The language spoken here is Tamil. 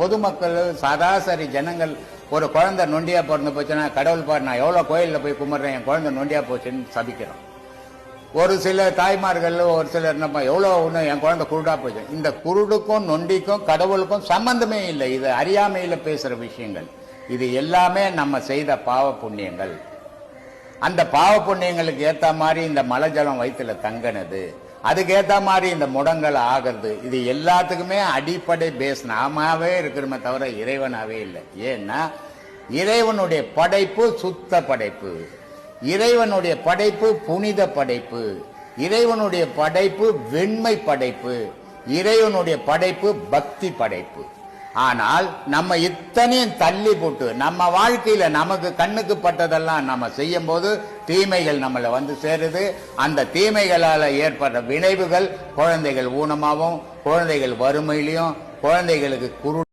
பொதுமக்கள் சராசரி ஜனங்கள் ஒரு குழந்தை நொண்டியா பிறந்து போச்சுன்னா கடவுள் பாரு நான் எவ்வளவு கோயிலில் போய் கும்பிட்றேன் என் குழந்தை நொண்டியா போச்சுன்னு சபிக்கிறோம். ஒரு சில தாய்மார்கள் ஒரு சிலர் நம்ம எவ்வளவு ஒண்ணு என் குழந்தை குருடா போச்சு. இந்த குருடுக்கும் நொண்டிக்கும் கடவுளுக்கும் சம்பந்தமே இல்லை. இது அறியாமையில பேசுற விஷயங்கள். இது எல்லாமே நம்ம செய்த பாவ புண்ணியங்கள். அந்த பாவ புண்ணியங்களுக்கு ஏத்த மாதிரி இந்த மலை ஜலம் வயிற்றுல தங்கினது, அதுக்கு ஏத்த மாதிரி இந்த முடங்கள் ஆகிறது. இது எல்லாத்துக்குமே அடிப்படை பேஸ் நாமாவே இருக்கிறோமே தவிர இறைவனாவே இல்லை. ஏன்னா இறைவனுடைய படைப்பு சுத்த படைப்பு, இறைவனுடைய படைப்பு புனித படைப்பு, இறைவனுடைய படைப்பு வெண்மை படைப்பு, இறைவனுடைய படைப்பு பக்தி படைப்பு. ஆனால் நம்ம இத்தனையும் தள்ளி போட்டு நம்ம வாழ்க்கையில நமக்கு கண்ணுக்கு பட்டதெல்லாம் நம்ம செய்யும் போது தீமைகள் நம்மளை வந்து சேருது. அந்த தீமைகளால ஏற்படுற விளைவுகள் குழந்தைகள் ஊனமாகவும், குழந்தைகள் வறுமையிலையும், குழந்தைகளுக்கு குரு